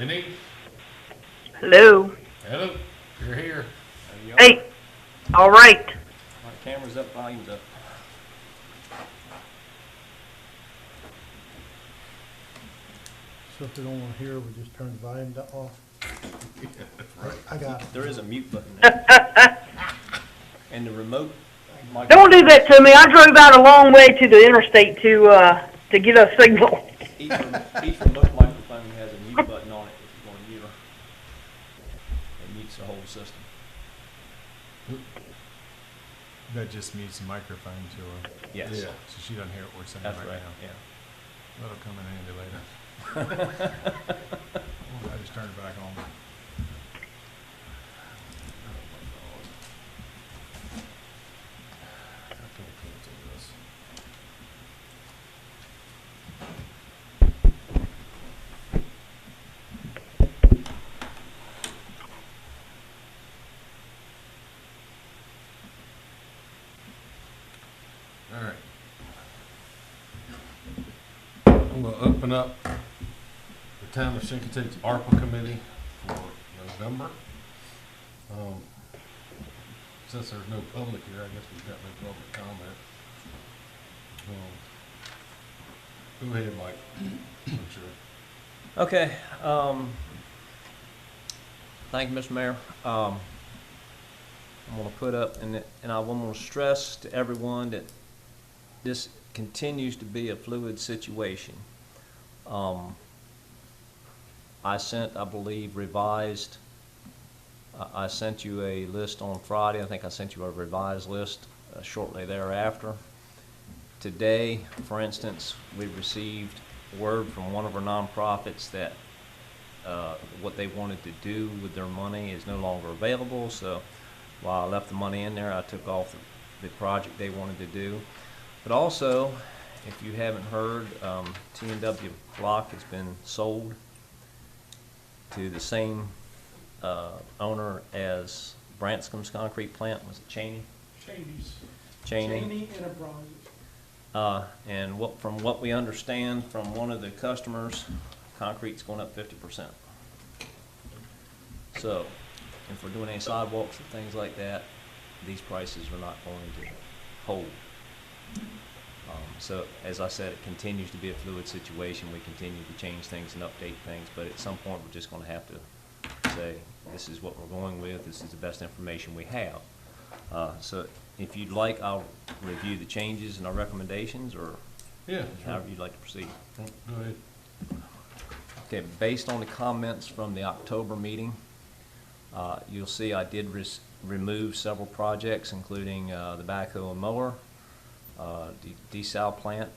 Denny? Hello. Hello. You're here. Hey. All right. My camera's up, volume's up. So if they don't want to hear, we just turn the volume off. Yeah, that's right. I got it. There is a mute button there. And the remote microphone. Don't do that to me. I drove out a long way to the interstate to get a signal. Each remote microphone has a mute button on it if you want to mute her. It mutes the whole system. That just mutes the microphone to her, Yes. Yeah. so she doesn't hear what we're saying That's right, right, now. yeah. That'll come in handy later. I just turned it back on. All right. I'm going to open up the Town of Chincoteague's ARPA Committee for November. Since there's no public here, I guess we've got no public comment. Go ahead, Mike. I'm sure. Okay. Thank you, Mr. Mayor. I'm going to put up, and I want to stress to everyone that this continues to be a fluid situation. I sent, I believe, revised. I sent you a list on Friday. I think I sent you a revised list shortly thereafter. Today, for instance, we received word from one of our nonprofits that what they wanted to do with their money is no longer available. So while I left the money in there, I took off the project they wanted to do. But also, if you haven't heard, T&W Block has been sold to the same owner as Branscom's concrete plant. Was it Cheney? Cheney Enterprises. And from what we understand from one of the customers, concrete's going up 50%. So, if we're doing any sidewalks and things like that, these prices are not going to hold. So, as I said, it continues to be a fluid situation. We continue to change things and update things, but at some point we're just going to have to say, this is what we're going with, this is the best information we have. So, if you'd like, I'll review the changes and our recommendations, or Yeah. however you'd like to proceed. Go ahead. Okay, based on the comments from the October meeting, you'll see I did remove several projects, including the backhoe and mower, the desal plant.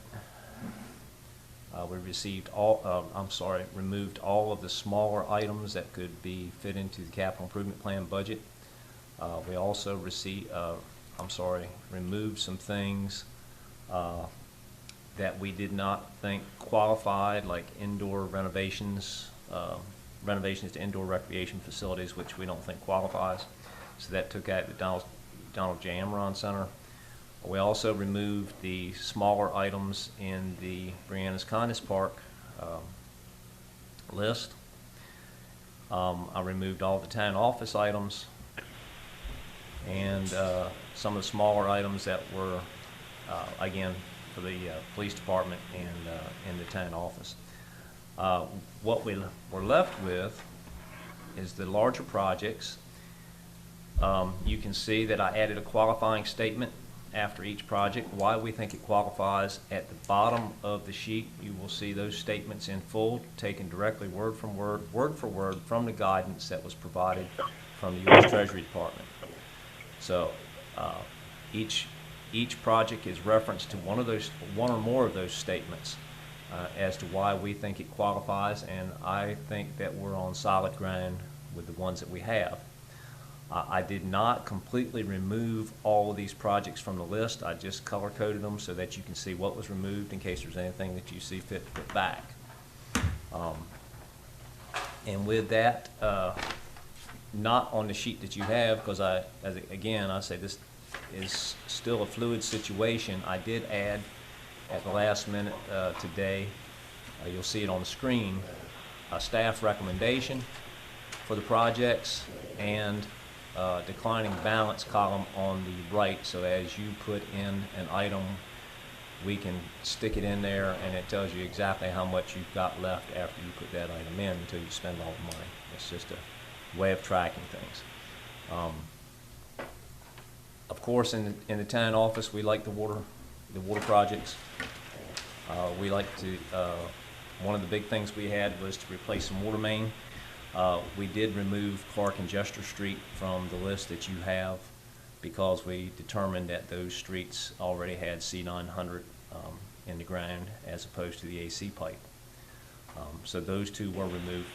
We received removed all of the smaller items that could be fit into the capital improvement plan budget. We also removed some things that we did not think qualified, like indoor renovations, renovations to indoor recreation facilities, which we don't think qualifies. So that took out the Donald J. Amron Center. We also removed the smaller items in the Brianna's Kindness Park list. I removed all the town office items and some of the smaller items that were, again, for the police department and the town office. What we were left with is the larger projects. You can see that I added a qualifying statement after each project, why we think it qualifies. At the bottom of the sheet, you will see those statements in full, taken directly word for word from the guidance that was provided from the U.S. Treasury Department. So each project is referenced to one or more of those statements as to why we think it qualifies, and I think that we're on solid ground with the ones that we have. I did not completely remove all of these projects from the list. I just color-coded them so that you can see what was removed in case there's anything that you see fit to put back. And with that, not on the sheet that you have, because again, I say this is still a fluid situation. I did add at the last minute today, you'll see it on the screen, a staff recommendation for the projects and declining balance column on the right, so as you put in an item, we can stick it in there and it tells you exactly how much you've got left after you put that item in until you spend all the money. It's just a way of tracking things. Of course, in the town office, we like the water projects. We like to, one of the big things we had was to replace some water main. We did remove Clark and Jester Street from the list that you have because we determined that those streets already had C900 in the ground as opposed to the AC pipe. So those two were removed.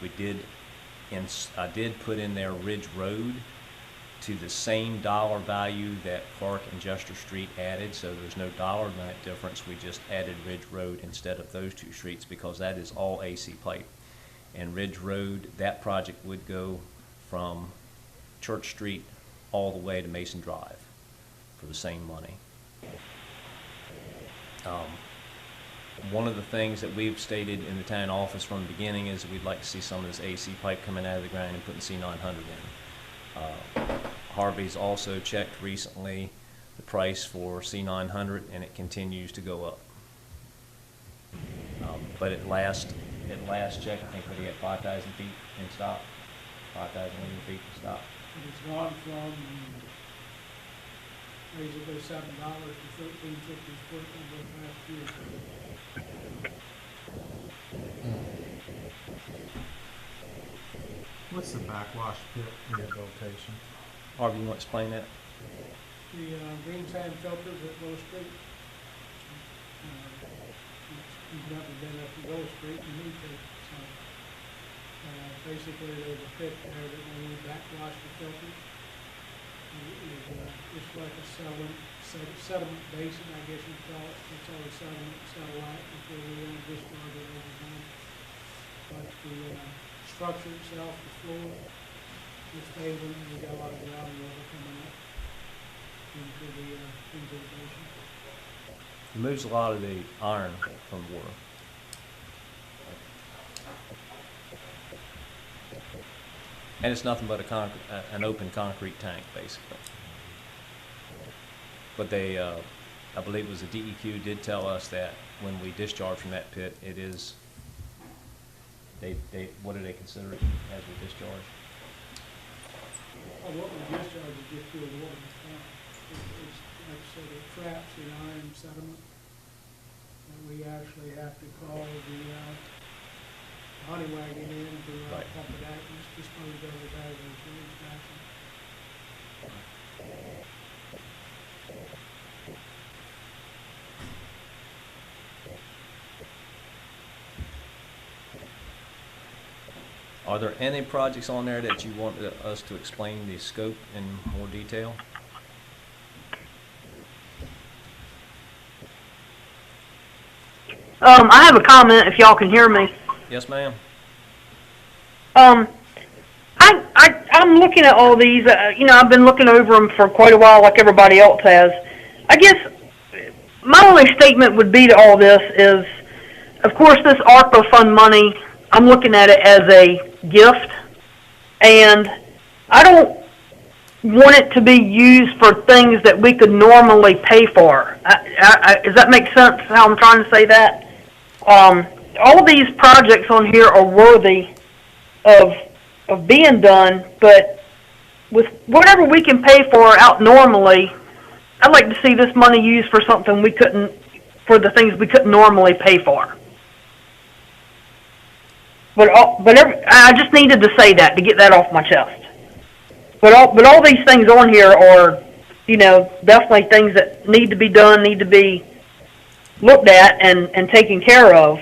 I did put in there Ridge Road to the same dollar value that Clark and Jester Street added, so there's no dollar amount difference. We just added Ridge Road instead of those two streets because that is all AC pipe. And Ridge Road, that project would go from Church Street all the way to Mason Drive for the same money. One of the things that we've stated in the town office from the beginning is we'd like to see some of this AC pipe coming out of the ground and putting C900 in. Harvey's also checked recently the price for C900 and it continues to go up. But at last check, I think we get 5,000 feet in stock, 5,000 linear feet in stock. And it's gone from basically $7 to $13.50 foot over the past year. What's the backwash pit rehabilitation? Harvey, you want to explain that? The green sand filters at Low Street. You've never been up to Low Street, you need to. So, basically, there's a pit there that when we backwash the filters, it's like a sediment basin, I guess you'd call it. It's always satellite before we discharge it over time. But the structure itself, the floor, it's paving, we got a lot of groundwater coming up into the basin. It moves a lot of the iron from the water. And it's nothing but an open concrete tank, basically. But they, I believe it was the DEQ did tell us that when we discharge from that pit, it is, what do they consider it as we discharge? What we discharge is just pure water. It's like I said, it traps the iron sediment. And we actually have to call the honey wagon in to pump it out and it's disposed of it out of the sewage basin. Are there any projects on there that you want us to explain the scope in more detail? I have a comment if y'all can hear me. Yes, ma'am. I'm looking at all these, I've been looking over them for quite a while like everybody else has. I guess my only statement would be to all this is, of course, this ARPA fund money, I'm looking at it as a gift, and I don't want it to be used for things that we could normally pay for. Does that make sense how I'm trying to say that? All these projects on here are worthy of being done, but with whatever we can pay for out normally, I'd like to see this money used for something for the things we couldn't normally pay for. I just needed to say that to get that off my chest. But all these things on here are, definitely things that need to be done, need to be looked at and taken care of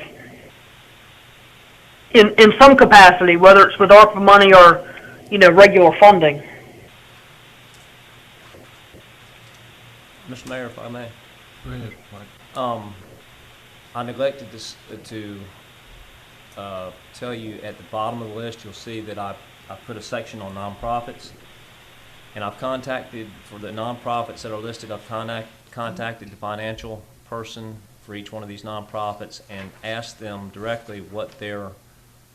in some capacity, whether it's with ARPA money or, regular funding. Mr. Mayor, if I may. Go ahead, Mike. I neglected to tell you at the bottom of the list, you'll see that I put a section on nonprofits. And I've contacted, for the nonprofits that are listed, I've contacted the financial person for each one of these nonprofits and asked them directly what their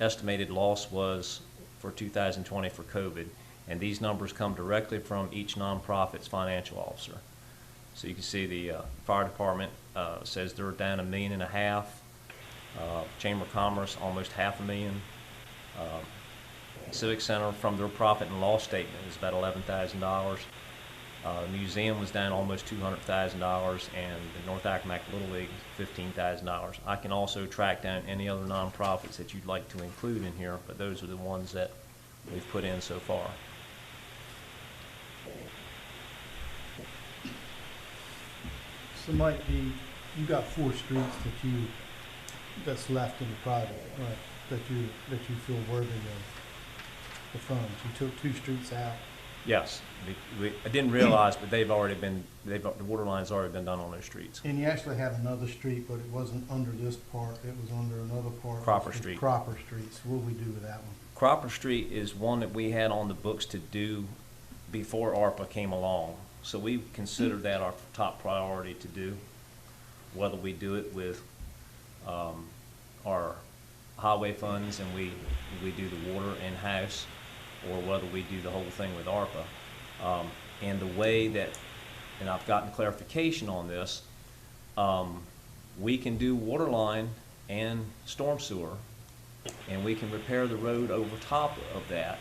estimated loss was for 2020 for COVID. And these numbers come directly from each nonprofit's financial officer. So you can see the fire department says they're down $1.5 million. Chamber of Commerce almost $500,000. Civic Center, from their profit and loss statement, is about $11,000. The museum was down almost $200,000, and the North Accomack Little League $15,000. I can also track down any other nonprofits that you'd like to include in here, but those are the ones that we've put in so far. So Mike, you got 4 streets that's left in the project, right, that you feel worthy of the funds. You took 2 streets out. Yes, I didn't realize, but the water line's already been done on those streets. And you actually have another street, but it wasn't under this part, it was under another part. Cropper Street. Cropper Street, so what do we do with that one? Cropper Street is one that we had on the books to do before ARPA came along. So we considered that our top priority to do, whether we do it with our highway funds and we do the water in-house, or whether we do the whole thing with ARPA. And the way that, and I've gotten clarification on this, we can do water line and storm sewer, and we can repair the road over top of that,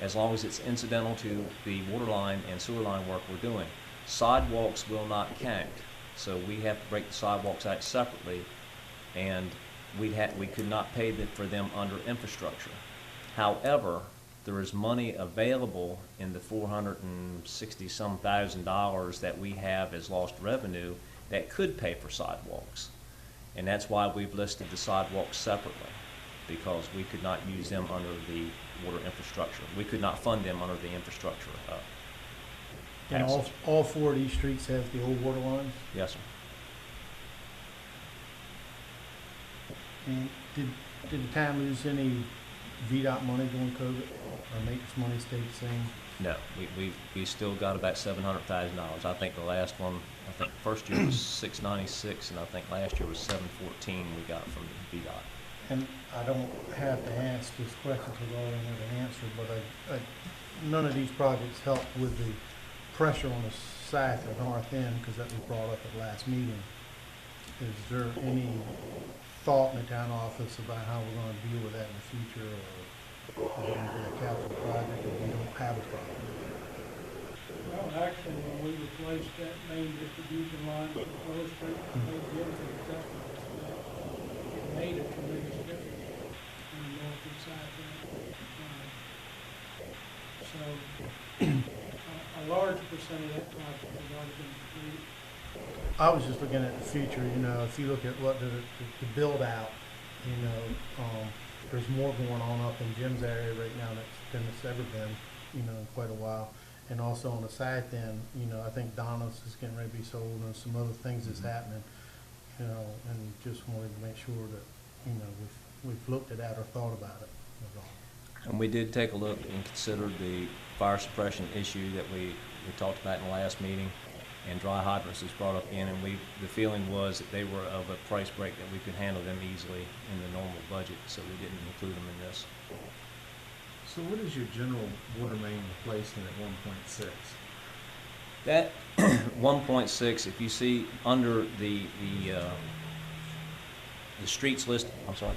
as long as it's incidental to the water line and sewer line work we're doing. Sidewalks will not count, so we have to break the sidewalks out separately, and we could not pay for them under infrastructure. However, there is money available in the $460-some thousand that we have as lost revenue that could pay for sidewalks. And that's why we've listed the sidewalks separately, because we could not use them under the water infrastructure. We could not fund them under the infrastructure. And all 4 of these streets have the old water lines? Yes, sir. And did the town lose any VDOT money during COVID, or maintenance money stayed the same? No, we still got about $700,000. I think the last one, I think first year was $696, and I think last year was $714 we got from VDOT. And I don't have to ask this question because I already know the answer, but none of these projects help with the pressure on the south or north end, because that was brought up at last meeting. Is there any thought in the town office about how we're going to deal with that in the future, or is it going to be a capital project if we don't have a project? Well, actually, when we replaced that main distribution line with Rose Street, they did for the customers, it made a tremendous difference on the north and south end. So, a large percent of that project has already been completed. I was just looking at the future, if you look at what the build out, there's more going on up in Jim's area right now than it's ever been, in quite a while. And also on the south end, I think Donna's is getting ready to be sold, and some other things that's happening, and just wanted to make sure that, we've looked at that or thought about it. That's all. And we did take a look and consider the fire suppression issue that we talked about in the last meeting, and dry hydrants was brought up in, and the feeling was that they were of a price break that we could handle them easily in the normal budget, so we didn't include them in this. So what is your general water main replacement at 1.6? That 1.6, if you see under the streets list, I'm sorry,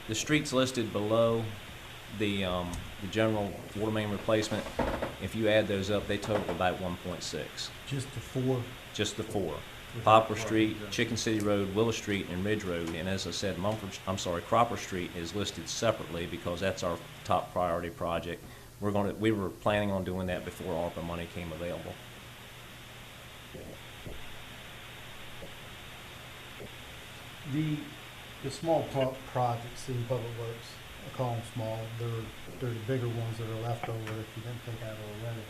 the streets listed below the general water main replacement, if you add those up, they total about 1.6. Just the 4? Just the 4. Poplar Street, Chicken City Road, Willow Street, and Ridge Road. And as I said, Cropper Street is listed separately because that's our top priority project. We were planning on doing that before ARPA money came available. The small projects in Public Works, I call them small, they're the bigger ones that are left over if you didn't take out already.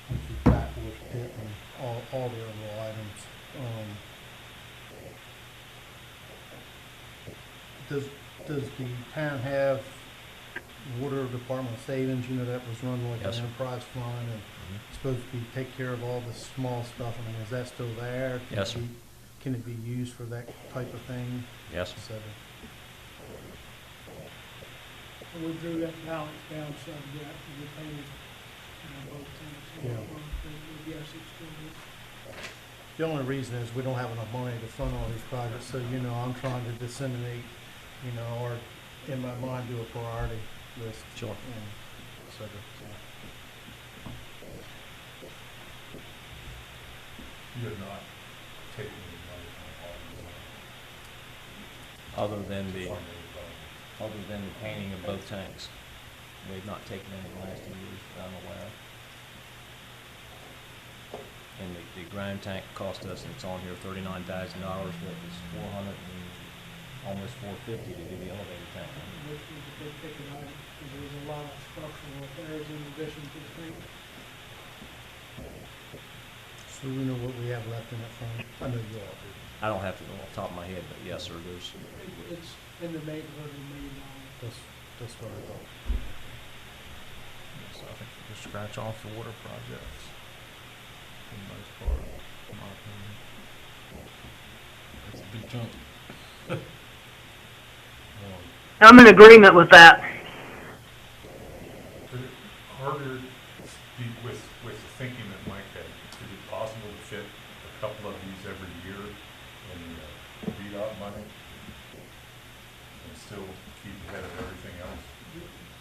Which is backwash pit and all the other items. Does the town have water department savings, that was run like Yes, an sir. enterprise fund and supposed to be take care of all the small stuff? I mean, is that still there? Yes, sir. Can it be used for that type of thing? Yes, sir. Instead of And we drew that balance down some, yeah, and we painted, both tanks. Yeah. Yes, it's still good. The only reason is we don't have enough money to fund all these projects, so, I'm trying to disseminate, or in my mind, do a priority list. Sure. And et cetera, so. You have not taken any money from all Other than these, the, other than the painting of both tanks. We've not taken any last 2 years that I'm aware of. And the ground tank cost us, and it's on here, $39,000, but it's 400 and almost 450 to do the elevator tank. Which was a big ticket item, because there was a lot of structural repairs in addition to the paint. So we know what we have left in that fund. I know you all do. I don't have to know off the top of my head, but yes, sir, there's, It's in the neighborhood of $1 million. That's what I thought. So I think we just scratch off the water projects for the most part, in my opinion. That's a big chunk. I'm in agreement with that. Is it harder with the thinking that Mike had, is it possible to fit a couple of these every year in the VDOT money and still keep ahead of everything else?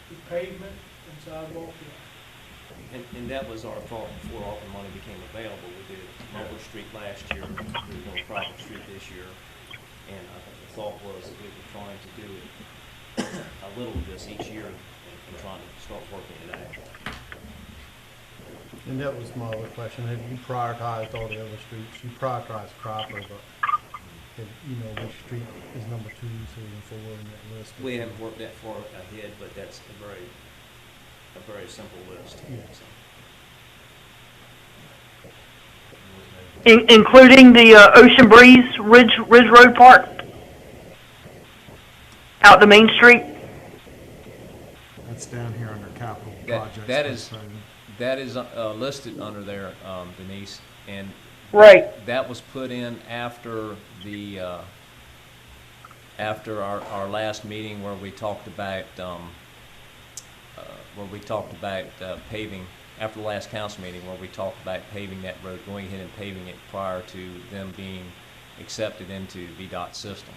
The pavement and sidewalk, yeah. and that was our thought before ARPA money became available. We did Mumble Street last year, we were doing Proper Street this year, and I think the thought was that we were trying to do it a little of this each year and trying to start working it out. And that was my other question. Have you prioritized all the other streets? You prioritized Cropper, but which street is number 2, 3, and 4 in that list? We haven't worked that far ahead, but that's a very simple list. Yeah. So. Including the Ocean Breeze Ridge Road part out to Main Street. That's down here under capital projects. That is listed under there, Denise, and Right. that was put in after the after our last meeting where we talked about paving. After the last council meeting where we talked about paving that road, going ahead and paving it prior to them being accepted into VDOT system.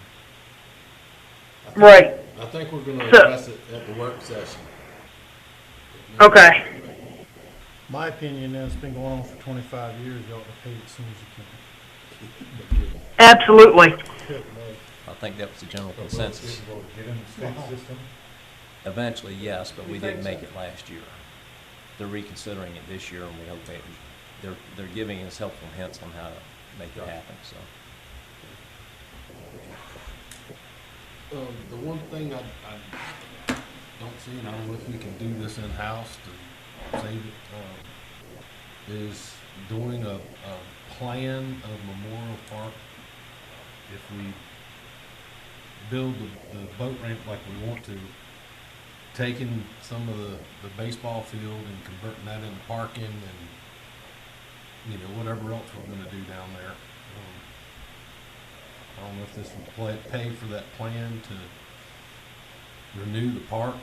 Right. I think we're gonna So- address it at the work session. Okay. My opinion is it's been going on for 25 years. You ought to pay it as soon as you can. Absolutely. I think that was the general consensus. Will it get in the state system? Eventually, yes, but we You didn't think make so? it last year. They're reconsidering it this year, and we hope they're giving us helpful hints on how to make it happen. So. The one thing I don't see, and I don't know if we can do this in-house to save it, is doing a plan of Memorial Park. If we build the boat ramp like we want to, taking some of the baseball field and converting that into parking and, whatever else we're gonna do down there. I don't know if this would pay for that plan to renew the park,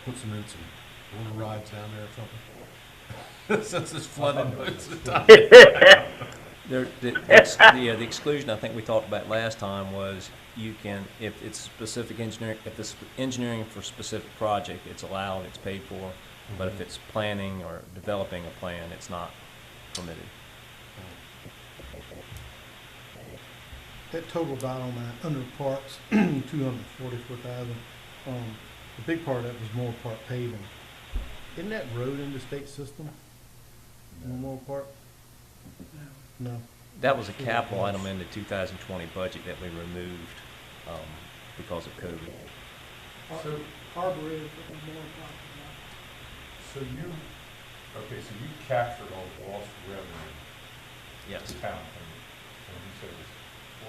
put some water rides down there or something. Since it's flooded most of the time. The exclusion I think we talked about last time was you can, if it's specific engineering, if it's engineering for a specific project, it's allowed, it's paid for. But if it's planning or developing a plan, it's not permitted. That total down on that under parks, 244,000. The big part of that was Memorial Park paving. Isn't that road in the state system? Memorial Park? No. That was a capital item in the 2020 budget that we removed because of COVID. So, Harbor is more popular. so you captured all the lost revenue Yes, to town from, you said it was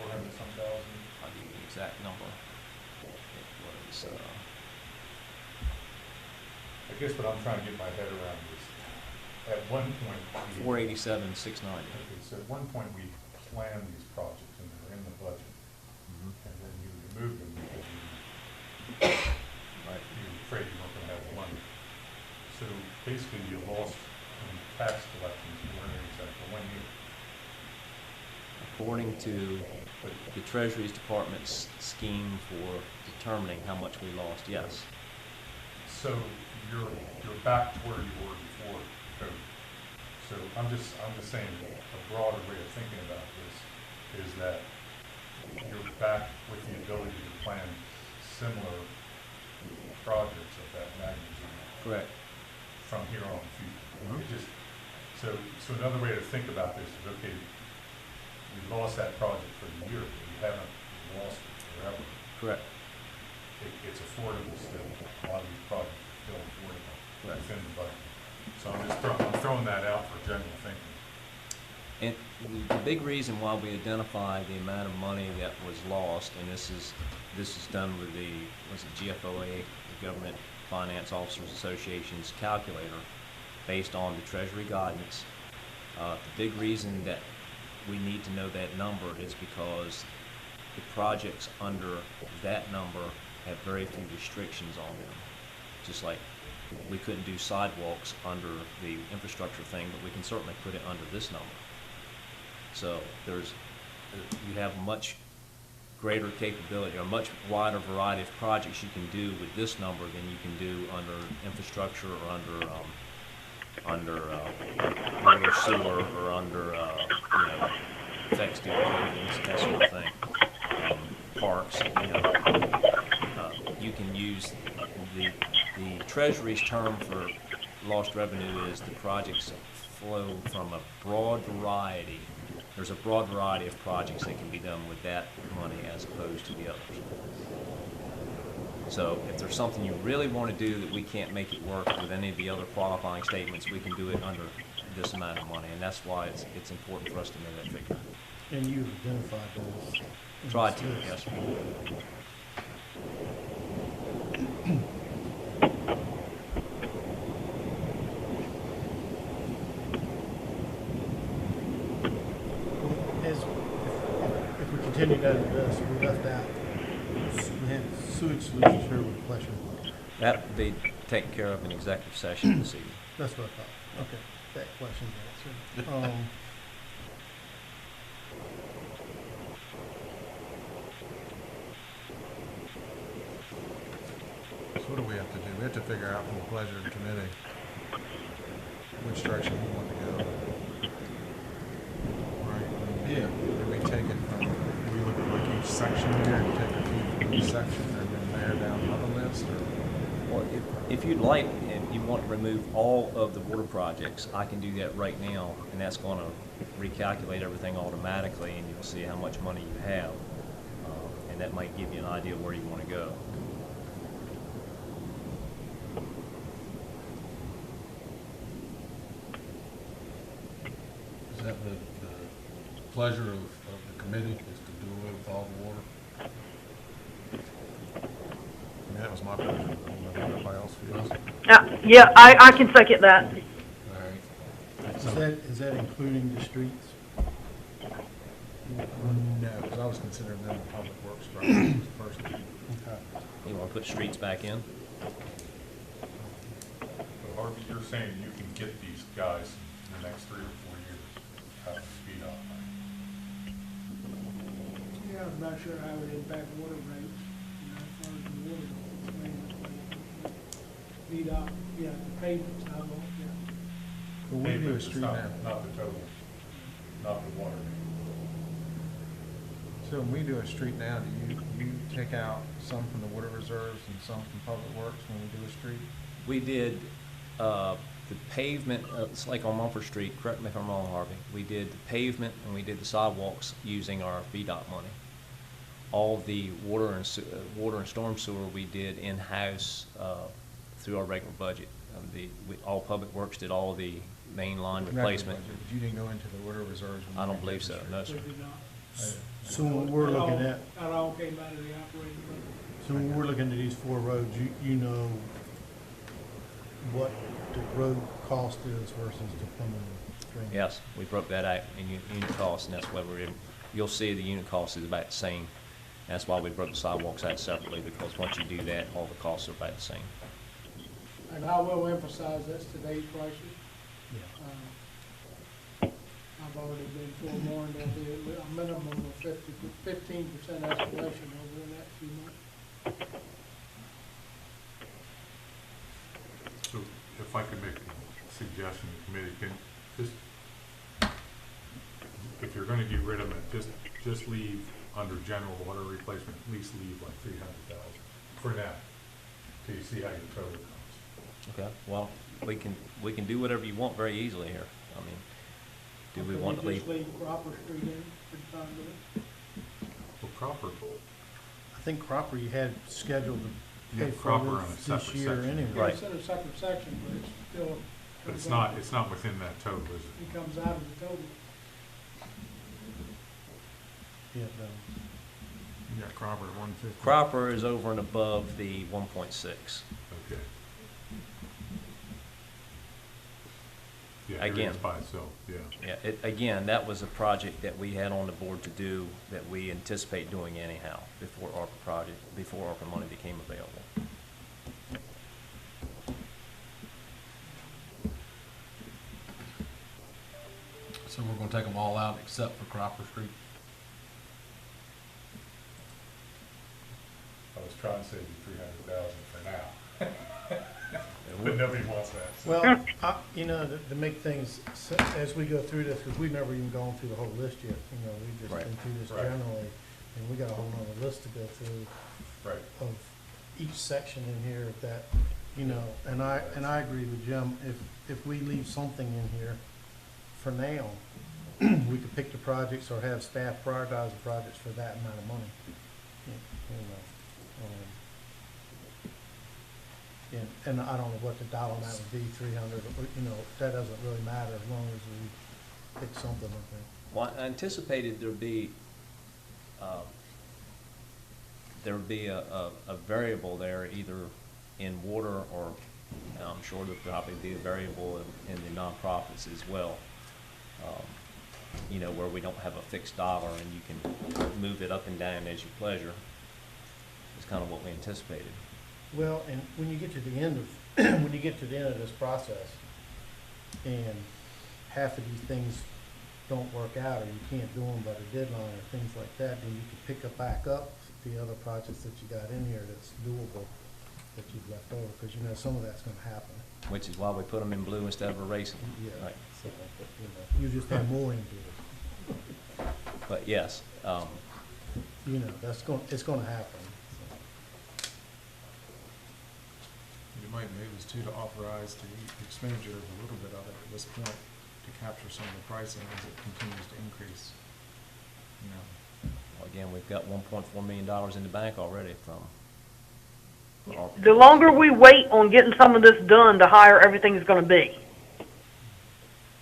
400 some thousand? I'll give you the exact number. It was, I guess what I'm trying to get my head around is, at one point, 487,690. okay, so at one point we planned these projects and they were in the budget, and then you removed them because you afraid you weren't gonna have the money. So basically, you lost in tax collections, for 1 year. According to the Treasury's Department's scheme for determining how much we lost, yes. So you're back to where you were before COVID. So I'm just saying, a broader way of thinking about this is that you're back with the ability to plan similar projects of that magnitude Correct. from here on in the future. It just, so another way to think about this is, okay, we lost that project for the year, but we haven't lost it forever. Correct. It's affordable still. A lot of these projects are still affordable Right. within the budget. So I'm throwing that out for general thinking. And the big reason why we identified the amount of money that was lost, and this is done with the, was it GFOA, the Government Finance Officers Association's calculator, based on the Treasury guidance. The big reason that we need to know that number is because the projects under that number have very few restrictions on them. Just like we couldn't do sidewalks under the infrastructure thing, but we can certainly put it under this number. So you have much greater capability, or much wider variety of projects you can do with this number than you can do under infrastructure or under water, sewer, or under effects due buildings, that sort of thing. Parks, you can use the Treasury's term for lost revenue is the projects flow from a broad variety. There's a broad variety of projects that can be done with that money as opposed to the others. So if there's something you really want to do that we can't make it work with any of the other qualifying statements, we can do it under this amount of money, and that's why it's important for us to know that figure. And you've identified those. in Tried this to, list. yes. If we continue down to this, we left out, we had sewage solutions here with pleasure. That would be taken care of in executive session this evening. That's what I thought. Okay, that question's answered. So what do we have to do? We have to figure out from the pleasure of the committee which direction we want to go. Right? Yeah. Do we take it from, do we look at like each section here and take a few from each section and then narrow down another list, or? Well, if you'd like, if you want to remove all of the water projects, I can do that right now, and that's going to recalculate everything automatically, and you'll see how much money you have, and that might give you an idea where you want to go. Is that the pleasure of the committee, is to do away with all the water? I mean, that was my pleasure. I don't know how everybody else feels. Yeah, I can second that. All right. Is that including the streets? No, because I was considering them the public works project first. Okay. You want to put streets back in? But Harvey, you're saying you can get these guys in the next 3 or 4 years out of speed up. Yeah, I'm not sure how it would impact water rates, as far as the water goes. VDOT, yeah, the pavement sidewalk, yeah. Well, we do a street now. Not the total, not the water. So when we do a street now, do you take out some from the water reserves and some from public works when we do a street? We did the pavement, it's like on Mumford Street, correct me if I'm wrong, Harvey. We did the pavement and we did the sidewalks using our VDOT money. All the water and storm sewer we did in-house through our regular budget. All public works did all the main line replacement. Budget, but you didn't go into the water reserves? when I you don't did believe the so, street? no, sir. They did not. So when we're looking at, That all came out of the operating budget. so when we're looking at these 4 roads, you know what the road cost is versus the plumbing drain? Yes, we broke that out in unit costs, and that's why you'll see the unit cost is about the same. That's why we broke the sidewalks out separately, because once you do that, all the costs are about the same. And I will emphasize that's today's prices. Yeah. I've already been forewarned there'll be a minimum of 15% escalation over the next few months. So if I could make a suggestion, the committee can just, if you're gonna get rid of it, just leave under general water replacement, at least leave like 300,000 for now, till you see how your total comes. Okay, well, we can do whatever you want very easily here. I mean, do we want to leave? Just leave Cropper Street in for the time being? Well, Cropper, I think Cropper you had scheduled to you pay have for Cropper on a this separate year section. anyway. Right. It's in a separate section, but it's still. But it's not within that total, is it? It comes out of the total. Yeah, You got Cropper at 150. Cropper is over and above the 1.6. Okay. Yeah, Again. everything's by itself, yeah. Yeah, again, that was a project that we had on the board to do, that we anticipate doing anyhow, before ARPA money became available. So we're gonna take them all out except for Cropper Street? I was trying to save you 300,000 for now. But nobody wants that. So. Well, you know, to make things, as we go through this, because we've never even gone through the whole list yet, you know, we've just Right. been through this Right. generally, and we got a whole nother list to go through Right. of each section in here that, you know, and I agree with Jim, if we leave something in here for now, we could pick the projects or have staff prioritize the projects for that amount of money, you know. And I don't know what the dollar amount would be, 300, you know, that doesn't really matter as long as we pick something, I think. Well, I anticipated there'd be a variable there, either in water or, I'm sure there'll probably be a variable in the nonprofits as well. You know, where we don't have a fixed dollar and you can move it up and down as you pleasure. Is kind of what we anticipated. Well, and when you get to the end of, when you get to the end of this process, and half of these things don't work out, or you can't do them by the deadline, or things like that, then you can pick back up the other projects that you got in here that's doable, that you've left over, because you know some of that's gonna happen. Which is why we put them in blue instead of erasing. Yeah, Right. so, you know, you just have more into it. But yes, You know, it's gonna happen. You might move us to authorize the expenditure of a little bit of it at this point to capture some of the pricing as it continues to increase. You know, again, we've got $1.4 million in the bank already from ARPA. The longer we wait on getting some of this done, the higher everything's gonna be.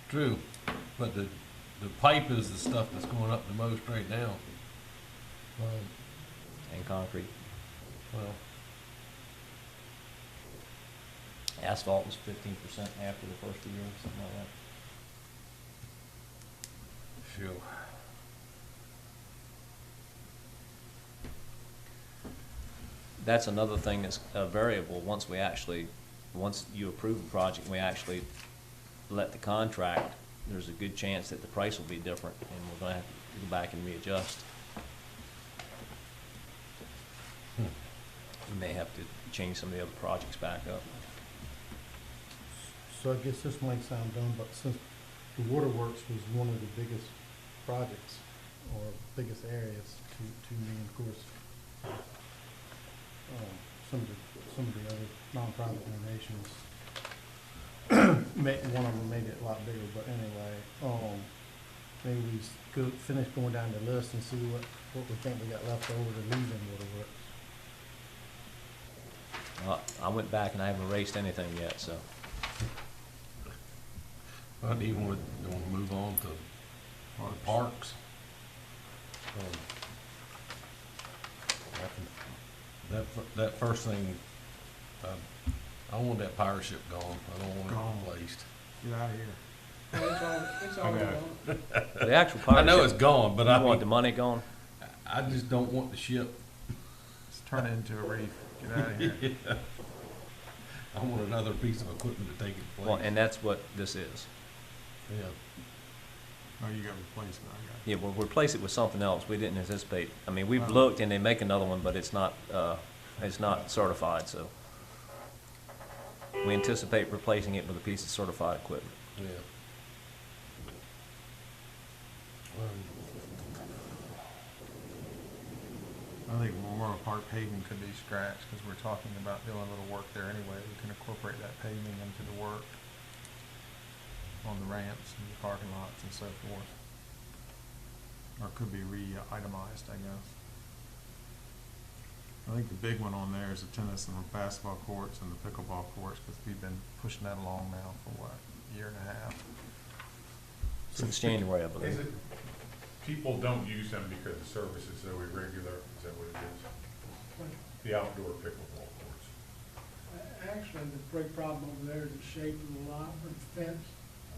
True, but the pipe is the stuff that's going up the most right now. And concrete. Well, Asphalt was 15% after the first year, something like that. phew. That's another thing that's a variable. Once you approve a project, we actually let the contract, there's a good chance that the price will be different, and we're gonna have to go back and readjust. We may have to change some of the other projects back up. So I guess this might sound dumb, but since the waterworks was one of the biggest projects or biggest areas to me, of course, some of the other nonprofit donations, one of them made it a lot bigger, but anyway, maybe we finish going down the list and see what we think we got left over to leave in waterworks. I went back and I haven't erased anything yet, so. I even want to move on to parks. That first thing, I want that pirate ship gone. I don't want Gone. it replaced. get out of here. It's all I know. gone. The actual I pirate know ship, it's gone, but you I want mean, the money gone? I just don't want the ship. Let's turn it into a reef. Get out of here. I want another piece of equipment to take its place. Well, and that's what this is. Yeah. Oh, you got replacement, I got Yeah, we'll replace it with something else. We didn't anticipate, I mean, we've Wow. looked and they make another one, but it's not certified, so. We anticipate replacing it with a piece of certified equipment. Yeah. I think Memorial Park paving could be scratched, because we're talking about doing a little work there anyway. We can incorporate that paving into the work on the ramps and the parking lots and so forth. Or it could be re-itemized, I guess. I think the big one on there is the tennis and basketball courts and the pickleball courts, because we've been pushing that along now for what, a year and a half? Since January, I Is believe. it, people don't use them because the service is so irregular, is that what it is? The outdoor pickleball courts. Actually, the big problem over there is the shape of the lot, or the fence,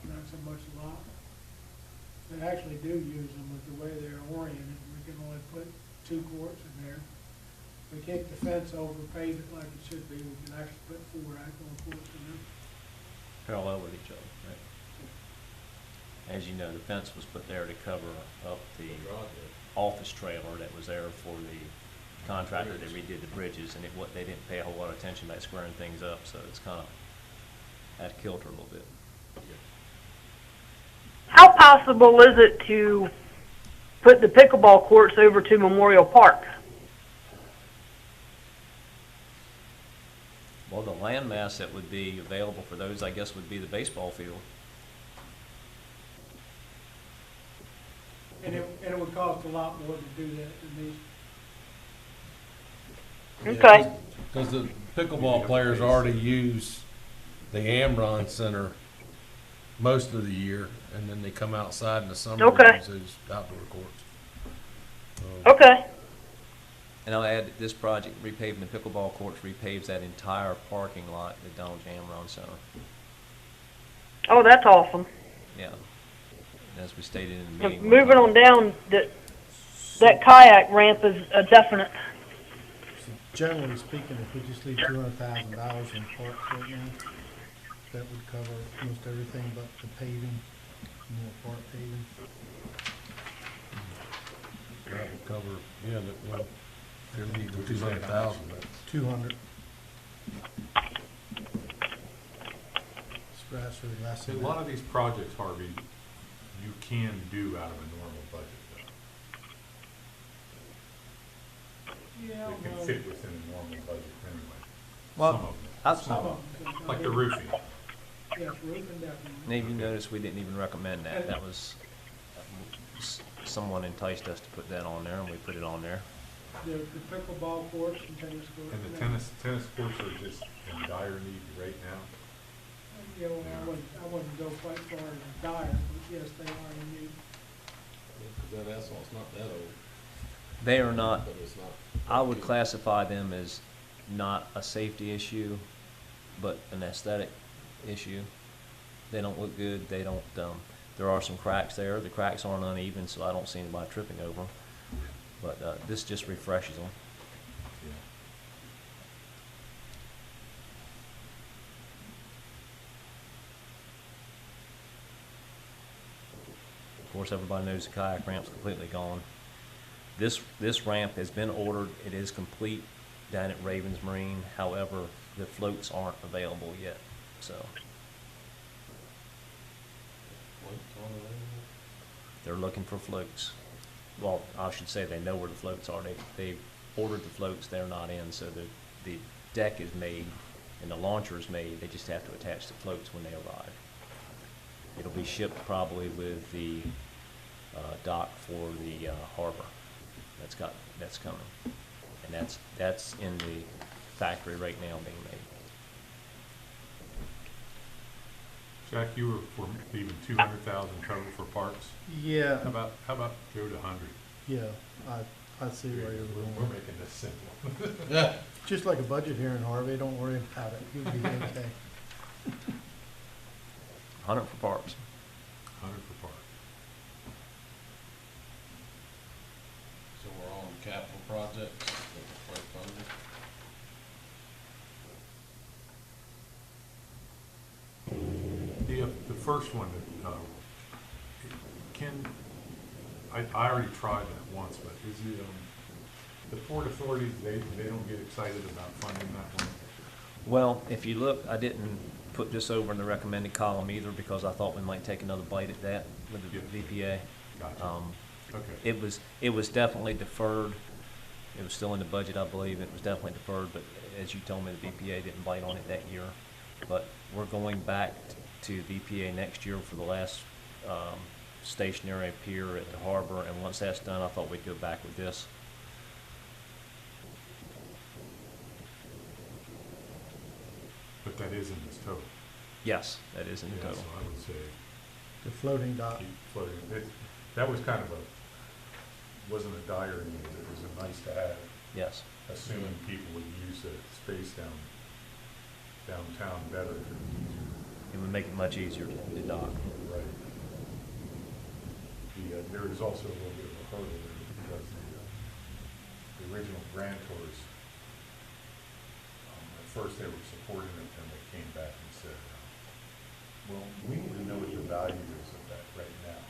not so much the lot. They actually do use them with the way they're oriented. We can only put 2 courts in there. We kick the fence over, pave it like it should be, we can actually put 4 outdoor courts in there. Parallel with each other, right? As you know, the fence was put there to cover up the office trailer that was there for the contractor that redid the bridges, and they didn't pay a whole lot of attention by squaring things up, so it's kind of at kilter a little bit. How possible is it to put the pickleball courts over to Memorial Park? Well, the landmass that would be available for those, I guess, would be the baseball field. And it would cost a lot more to do that than these. Okay. Because the pickleball players already use the Amron Center most of the year, and then they come outside in the summer Okay. and use those outdoor courts. Okay. And I'll add that this project, repaving the pickleball courts, repaves that entire parking lot at Donald J. Amron Center. Oh, that's awesome. Yeah. As we stated in the meeting. Moving on down, that kayak ramp is a definite. So generally speaking, if we just leave $200,000 in parks right now, that would cover most everything but the paving, more park paving. That would cover, yeah, that, well, they're needing 200,000. 200. Scratch or less See, a than lot that. of these projects, Harvey, you can do out of a normal budget, though. Yeah, They can well, fit within a normal budget anyway. Well, Some of them. I've- some of them. Like the roofing. Yes, roofing definitely. Maybe you noticed we didn't even recommend that. That was, someone enticed us to put that on there, and we put it on there. The pickleball courts and tennis courts. And the tennis courts are just in dire need right now. Yeah, well, I wouldn't go quite far as dire, but yes, they are in need. Because that asphalt's not that old, They are not, but it's not. I would classify them as not a safety issue, but an aesthetic issue. They don't look good, they don't, there are some cracks there. The cracks aren't uneven, so I don't see anybody tripping over them. But this just refreshes them. Yeah. Of course, everybody knows the kayak ramp's completely gone. This ramp has been ordered. It is complete down at Ravens Marine. However, the floats aren't available yet, so they're looking for floats. Well, I should say they know where the floats are. They ordered the floats. They're not in, so the deck is made and the launcher is made. They just have to attach the floats when they arrive. It'll be shipped probably with the dock for the harbor. That's coming, and that's in the factory right now being made. Jack, you were for leaving 200,000 total for parks. Yeah, How about go to 100? yeah, I see where you're We're going. making this simple. Yeah. Just like a budget hearing, Harvey, don't worry about it, you'll be okay. 100 for parks. 100 for parks. So we're on capital projects, with the first budget. first one, I already tried that once, but is it, the Port Authority, they don't get excited about funding that one? Well, if you look, I didn't put this over in the recommended column either because I thought we might take another bite at that with the Yeah. VPA. Gotcha. Okay. It was definitely deferred. It was still in the budget, I believe. It was definitely deferred, but as you told me, the VPA didn't bite on it that year. But we're going back to VPA next year for the last stationary pier at the harbor, and once that's done, I thought we'd go back with this. But that is in this total. Yes, that is in the Yeah, total. so I would say The floating dock. keep floating. That was kind of wasn't a dire need, it was a nice to have, Yes. assuming people would use the space downtown better. It would make it much easier to dock. Right. There is also a little bit of a hurdle there because the original grantors, at first they were supporting it, and they came back and said, well, we need to know what the value is of that right now.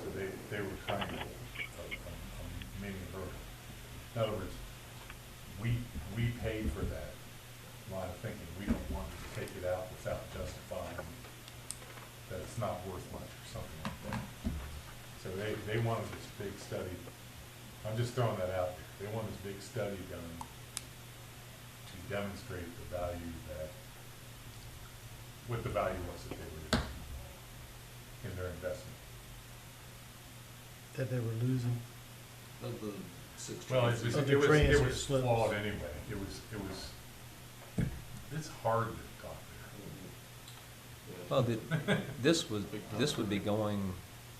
So they were kind of a mini hurdle. In other words, we paid for that line of thinking. We don't want to take it out without justifying that it's not worth much or something like that. So they wanted this big study. I'm just throwing that out there. They want this big study done to demonstrate the value what the value was that they were using in their investment. That they were losing. Of the 6 Well, transits. Of the it was transit slips. flawed anyway. It's hard to talk there. Well, this would be going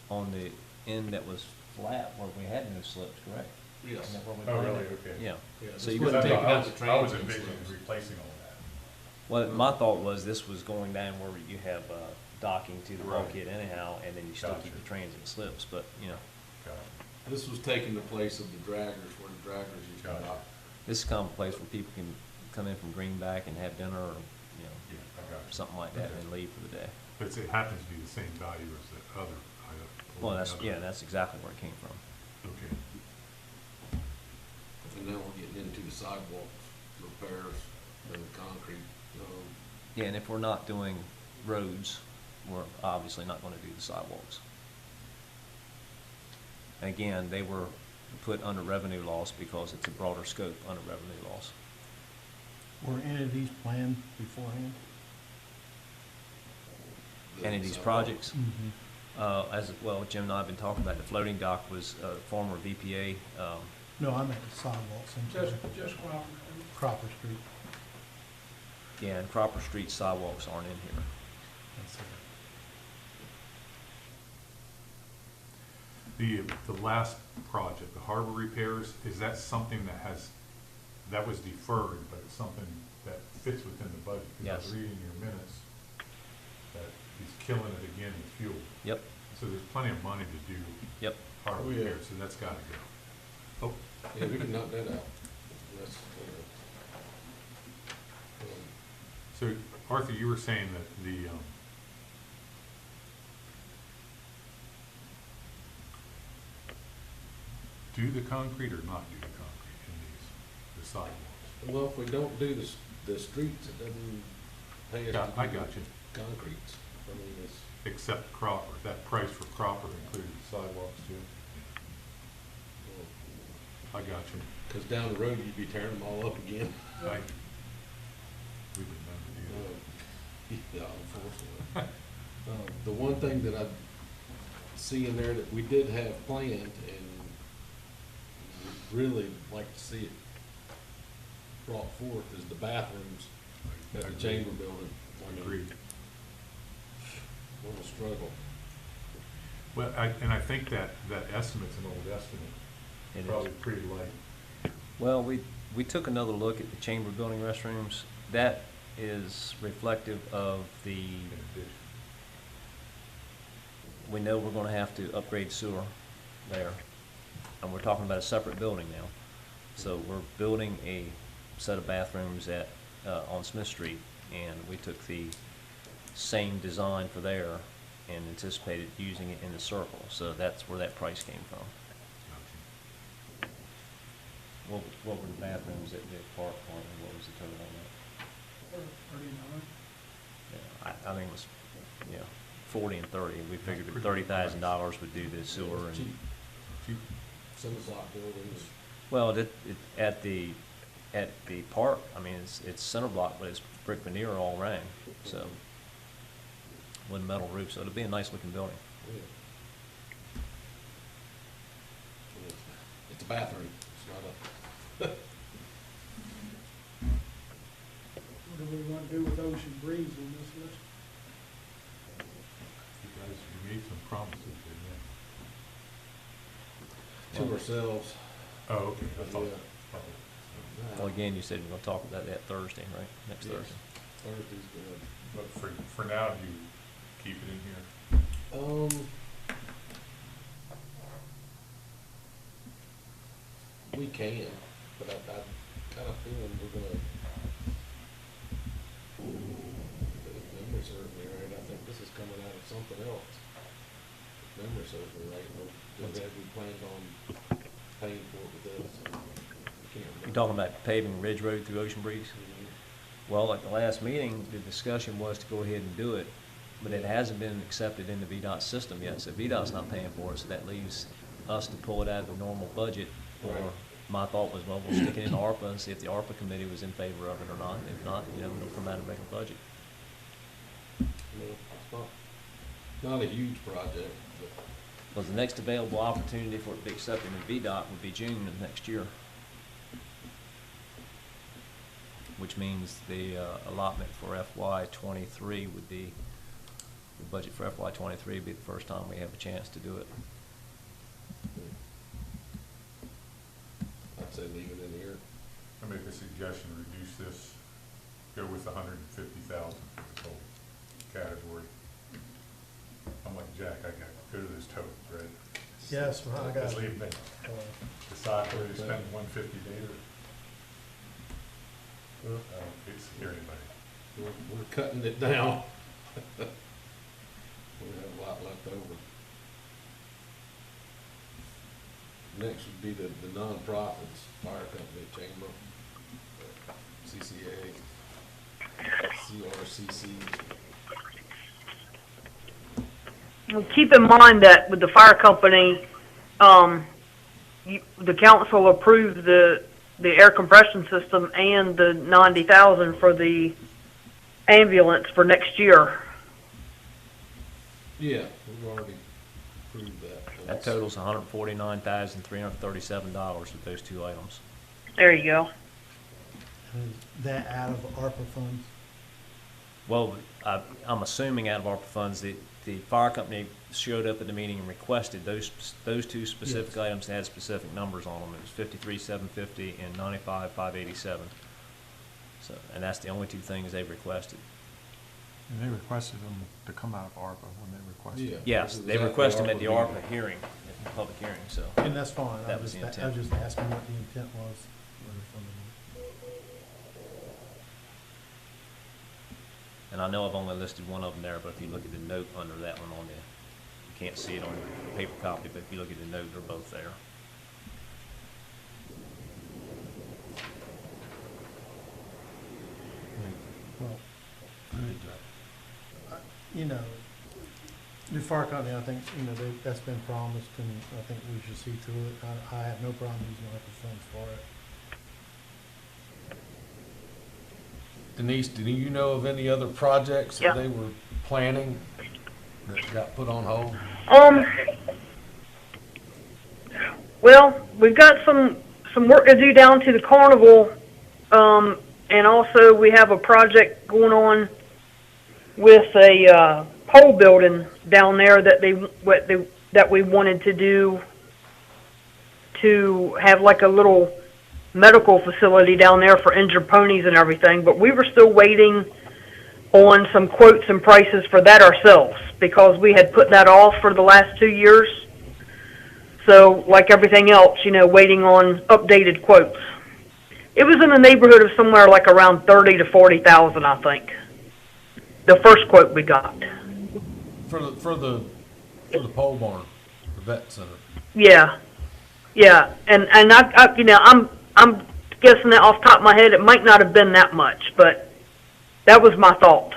on the end that was flat where we had no slips, correct? Yes. Isn't that where we Oh, planned really? it? Okay. Yeah. Yeah, So this you was wouldn't taking out the I was transit envisioning slips. replacing all that. Well, my thought was this was going down where you have docking to the Right. bulkhead anyhow, and then you still keep Gotcha. the transit slips, but, you know, Got it. This was taking the place of the draggers, where the draggers used to Gotcha. dock. this is kind of a place where people can come in from Greenback and have dinner or, you know, Yeah, I got it. something like that Okay. and leave for the day. But it happens to be the same value as the other item. Well, that's exactly where it came from. Okay. And now we're getting into the sidewalks, repairs, and the concrete. Yeah, and if we're not doing roads, we're obviously not gonna do the sidewalks. And again, they were put under revenue loss because it's a broader scope under revenue loss. Were any of these planned beforehand? the Any of these sidewalks. projects, as well, Jim and I have been talking about, the floating dock was former VPA, No, I meant the sidewalks. I'm sorry. Just Crawford Street. Cropper Street. yeah, and Cropper Street sidewalks aren't in here. That's it. The last project, the harbor repairs, is that something that was deferred, but it's something that fits within the budget? 'Cause I was Yes. reading your minutes that he's killing it again with fuel. Yep, So there's plenty of money to do yep. harbor Oh, yeah. repairs, so that's gotta go. Oh, Yeah, we can knock that out. That's, so Arthur, you were saying that do the concrete or not do the concrete in the sidewalks? well, if we don't do the streets, it doesn't pay us to I do got you. concretes. I mean, it's, Except Cropper, that price for Cropper included sidewalks too? I got you. because down the road, you'd be tearing them all up again. I, we would never do Yeah, unfortunately. The one thing that I see in there that we did have planned and would really like to see it brought forth is the bathrooms that. at the chamber building. I mean, Agreed. What a struggle. Well, I think that estimate's an old estimate, It is. probably pretty light. Well, we took another look at the chamber building restrooms. That is reflective of the, In addition. we know we're gonna have to upgrade sewer there. And we're talking about a separate building now. So we're building a set of bathrooms on Smith Street, and we took the same design for there and anticipated using it in the circle. So that's where that price came from. What were the bathrooms at the park, and what was the total on that? 39. Yeah, I think it was, 40 and 30. We figured that $30,000 would do the sewer and, Cheap cinder block buildings. well, at the park, I mean, it's cinder block, but it's brick veneer all around, so, with metal roof, so it'll be a nice looking building. Yeah. It's a bathroom, it's not a, What do we want to do with Ocean Breeze on this list? You guys, you made some promises, didn't you? to ourselves. Oh, okay, I thought. Yeah. Well, again, you said you're gonna talk about that Thursday, right? Next Yes. Thursday. Thursday's good. But for now, do you keep it in here? We can, but I kind of feeling we're gonna, if memory serves me right, I think this is coming out of something else. If memory serves me right, just as we planned on paying for it with this. I can't remember. You're talking about paving Ridge Road through Ocean Breeze? Mhm. Well, at the last meeting, the discussion was to go ahead and do it, but it hasn't been accepted in the VDOT system yet, so VDOT's not paying for it, so that leaves us to pull it out of the normal budget. Or Right. my thought was, well, we'll stick it in ARPA and see if the ARPA committee was in favor of it or not. If not, we'll come out and make a budget. No, it's not a huge project, but Because the next available opportunity for it to be accepted in VDOT would be June of next year. Which means the allotment for FY '23 would be, the budget for FY '23 would be the first time we have a chance to do it. I'd say leave it in here. I make a suggestion, reduce this, go with 150,000 for the total category. I'm like Jack, I got, go to those totals, right? Yes, well, I got, Just leave them, decide whether to spend 150 later. I don't scare anybody. We're cutting it down. We have a lot left over. Next would be the nonprofits, fire company, chamber, CCA, CRCC. Well, keep in mind that with the fire company, the council approved the air compression system and the 90,000 for the ambulance for next year. Yeah, we've already proved that. That totals $149,337 with those two items. There you go. is that out of ARPA funds? Well, I'm assuming out of ARPA funds, the fire company showed up at the meeting and requested those two specific Yes. items that had specific numbers on them. It was 53,750 and 95,587. So, and that's the only two things they've requested. And they requested them to come out of ARPA when they requested. Yeah. it. Yes, This they is at the requested them at the ARPA ARPA hearing, at the public hearing, so. And that's fine, That was the I was intent. just asking what the intent was. And I know I've only listed one of them there, but if you look at the note under that one on the, you can't see it on your paper copy, but if you look at the note, they're both there. Well, you know, the fire company, I think, that's been promised, and I think we should see through it. I have no problem using ARPA funds for it. Denise, do you know of any other projects Yeah. that they were planning that got put on hold? Well, we've got some work to do down to the carnival, and also we have a project going on with a pole building down there that that we wanted to do to have like a little medical facility down there for injured ponies and everything. But we were still waiting on some quotes and prices for that ourselves because we had put that off for the last 2 years. So, like everything else, waiting on updated quotes. It was in the neighborhood of somewhere like around 30 to 40,000, I think. the first quote we got. For the pole barn, the vet center. Yeah, yeah, and I you know, I'm guessing that off the top of my head, it might not have been that much, but that was my thought.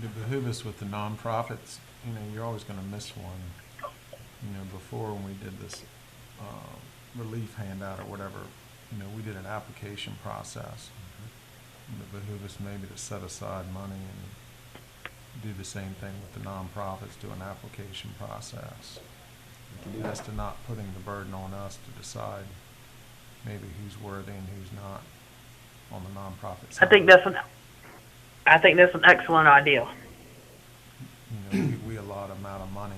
To behoove us with the nonprofits, you know, you're always gonna miss one. You know, before when we did this, relief handout or whatever, you know, we did an application process. And it behoove us maybe to set aside money and do the same thing with the nonprofits, do an application process. As to not putting the burden on us to decide maybe who's worthy and who's not on the nonprofit side. I think that's an excellent idea. You know, we allot amount of money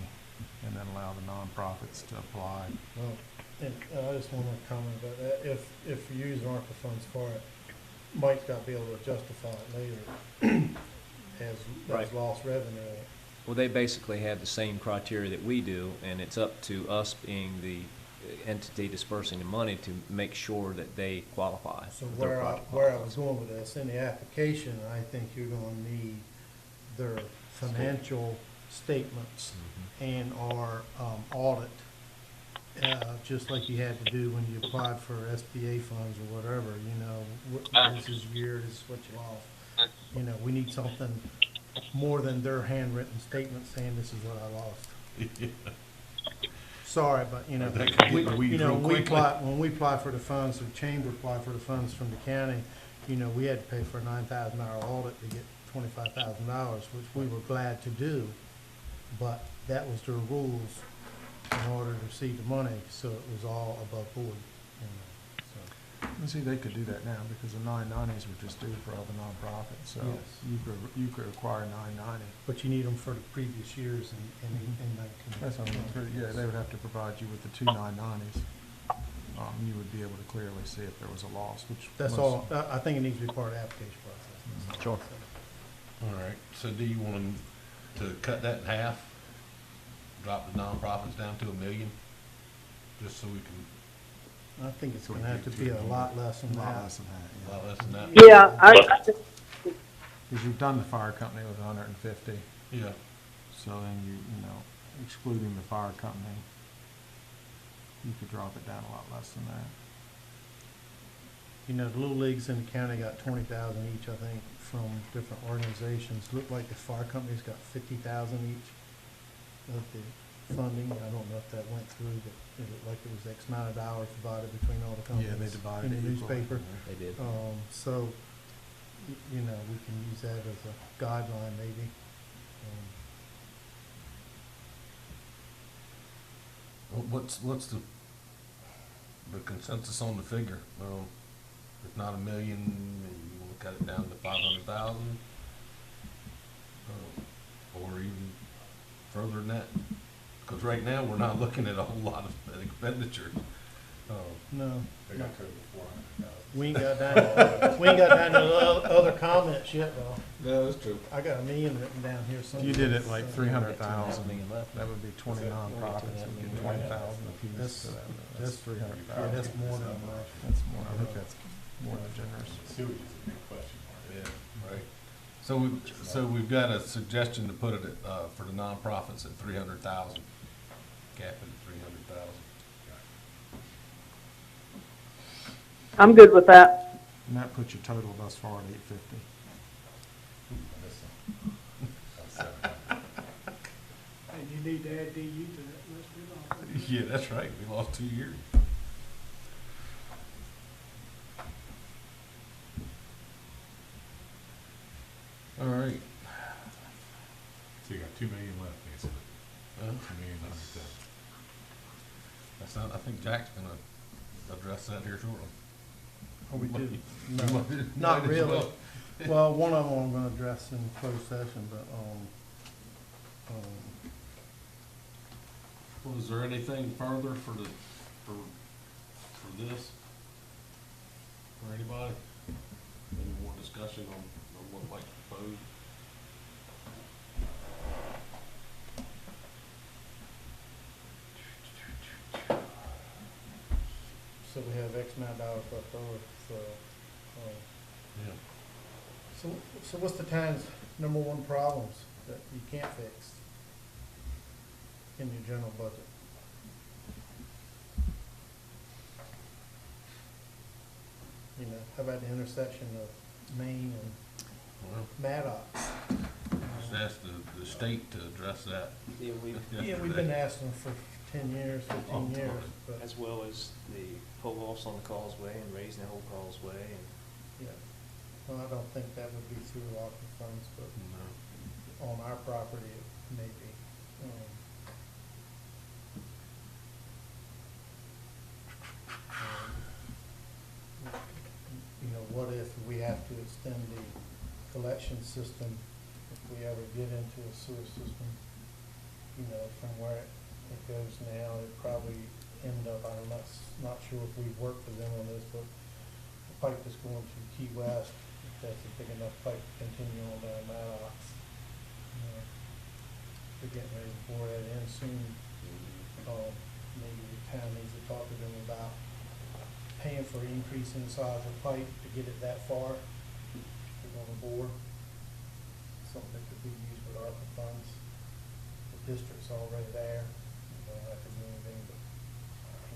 and then allow the nonprofits to apply. Well, and I just want to comment about that. If you use ARPA funds for it, Mike's got to be able to justify it later as Right. lost revenue. Well, they basically have the same criteria that we do, and it's up to us being the entity dispersing the money to make sure that they qualify. So that their where project I was qualifies. going with this, in the application, I think you're going to need their financial statements and our audit, just like you had to do when you applied for SBA funds or whatever, you know, this is your year, this is what you lost. You know, we need something more than their handwritten statement saying this is what I lost. Sorry, but, you know, That could get we, in the weeds you know, real quickly. when we apply for the funds, the chamber applied for the funds from the county, you know, we had to pay for a $9,000 audit to get $25,000, which we were glad to do, but that was their rules in order to receive the money, so it was all above board, you know, so. And see, they could do that now because the 990s were just due for all the nonprofits, so Yes. you could acquire 990. But you need them for the previous years in 19. That's what I'm saying. Yeah, they would have to provide you with the two 990s. You would be able to clearly see if there was a loss, which. That's most- all, I think it needs to be part of the application process. Sure. All right, so do you want to cut that in half? Drop the nonprofits down to $1 million? Just so we can, I think it's gonna have to be a lot less than A lot that. less than a that, lot yeah. less than that? Yeah, I Because you've done the fire company with 150, Yeah, so then you know, excluding the fire company, you could drop it down a lot less than that. You know, the little leagues in the county got 20,000 each, I think, from different organizations. Looked like the fire company's got 50,000 each of the funding. I don't know if that went through, but it looked like it was X amount of dollars divided between all the companies. Yeah, they divided in the it equally. newspaper. They did. So, you know, we can use that as a guideline maybe. what's the consensus on the figure? If not $1 million, maybe you want to cut it down to 500,000? Or even further than that? Because right now, we're not looking at a whole lot of expenditure. No, They got total 400,000. we ain't got down to the other comments yet, though. No, that's true. I got $1 million written down here If somewhere. you did it like So- 300,000, million left. that would be 20 Is that- nonprofits, would get 20,000 apiece. That's- So that's- 300,000. Yeah, that's more than enough. That's more, I think that's more than generous. Sewage is a big question mark. Yeah, right. So we've got a suggestion to put it at, for the nonprofits at 300,000, cap it at 300,000. I'm good with that. And that puts your total thus far at 850. And you need to add DU to that, let's do it all. Yeah, that's right, we lost 2 years. All right. So you got 2 million left, basically. Well, 2,100,000. that's not, I think Jack's gonna address that here shortly. Oh, we do? You No, want to- not might as really. well. Well, one of them I'm gonna address in closed session, but, Well, is there anything further for this? For anybody? Any more discussion on what Mike proposed? so we have X amount of dollars left over, so, Yeah. so what's the town's number one problems that you can't fix in your general budget? You know, how about the intersection of Main and Well, Maddox? just ask the state to address that. Yeah, Yeah, we've been asking for 10 years, 15 years, but, as well as the pull-offs on the causeway and raising the whole causeway and yeah. Well, I don't think that would be through ARPA funds, but No. on our property, it may be. You know, what if we have to extend the collection system, if we ever get into a sewer system, you know, from where it goes now, it probably end up, I'm not sure if we've worked with them on this, but the pipe that's going to Key West, if that's a big enough pipe to continue on down Maddox. You know, we're getting ready to bore that in soon. Maybe the town needs to talk to them about paying for increase in the size of pipe to get it that far. We're gonna bore. Something that could be used with ARPA funds. The district's already there. You don't have to do anything but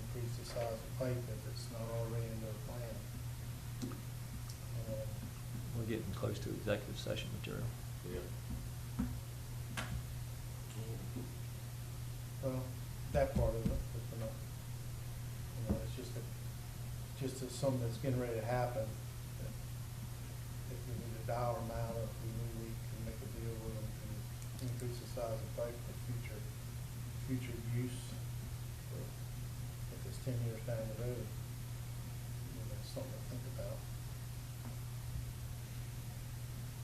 increase the size of pipe if it's not already in their plan. we're getting close to executive session material. Yeah. Well, that part of it, but we're not, you know, it's just that something that's getting ready to happen. That if we need a dollar amount, or if we knew we can make a deal with them to increase the size of pipe for future use, or if it's 10 years down the road, you know, something to think about.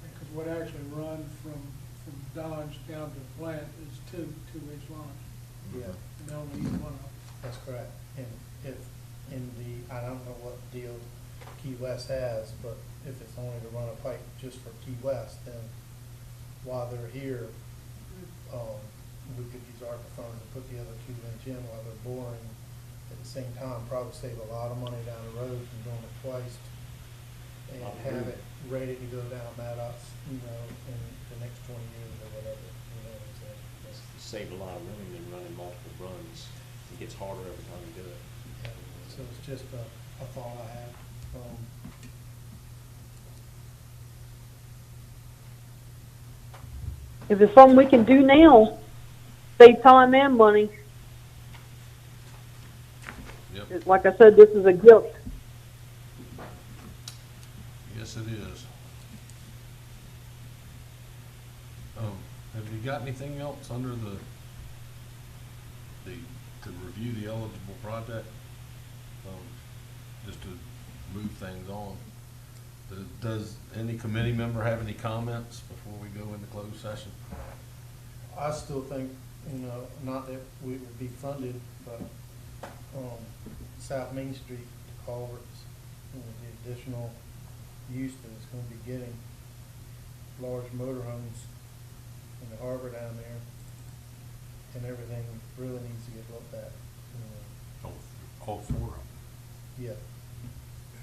Because what actually runs from Dodge down to the plant is two-inch lines, Yeah, and only use one of them. that's correct. And if, I don't know what deal Key West has, but if it's only to run a pipe just for Key West, then while they're here, we could use ARPA funds to put the other 2-inch in while they're boring. At the same time, probably save a lot of money down the road from doing it twice, and have it ready to go down Maddox, you know, in the next 20 years or whatever, you know what I'm saying? It's saved a lot of room than running multiple runs. It gets harder every time you do it. Yeah, so it's just a thought I had. If it's something we can do now, save time and money. Yep. Like I said, this is a gift. Yes, it is. Have you got anything else under to review the eligible project? Just to move things on. Does any committee member have any comments before we go into closed session? I still think, you know, not that we would be funded, but, South Main Street, the culverts, you know, the additional use that it's gonna be getting, large motorhomes in the harbor down there, and everything really needs to get looked at, you know. All four of them, Yeah,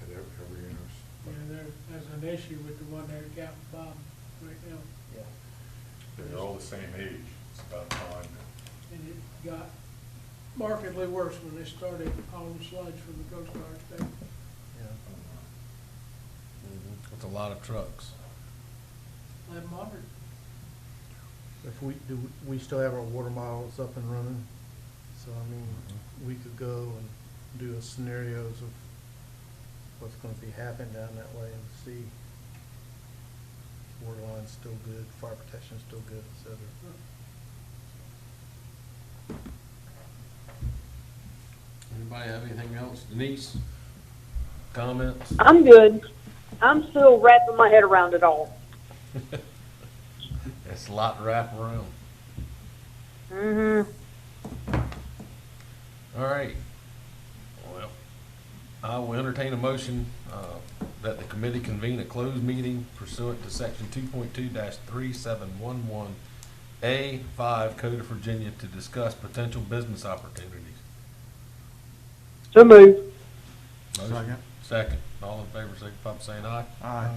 at every intersection. Yeah, there's an issue with the one there at Captain Bob right now, yeah. They're all the same age, it's about time. and it got markedly worse when they started hauling sludge from the Coast Guard station. Yeah. With a lot of trucks. 1100. If we still have our water models up and running, so I mean, we could go and do a scenarios of what's gonna be happening down that way and see water line's still good, fire protection's still good, et cetera. Anybody have anything else? Denise? Comments? I'm good. I'm still wrapping my head around it all. It's a lot to wrap around. Mm-hmm. All right. Well, I will entertain a motion that the committee convene a closed meeting pursuant to section 2.2-3711A5 Code of Virginia to discuss potential business opportunities. So moved. Motion. Second. Second. All in favor, signify by saying aye. Aye.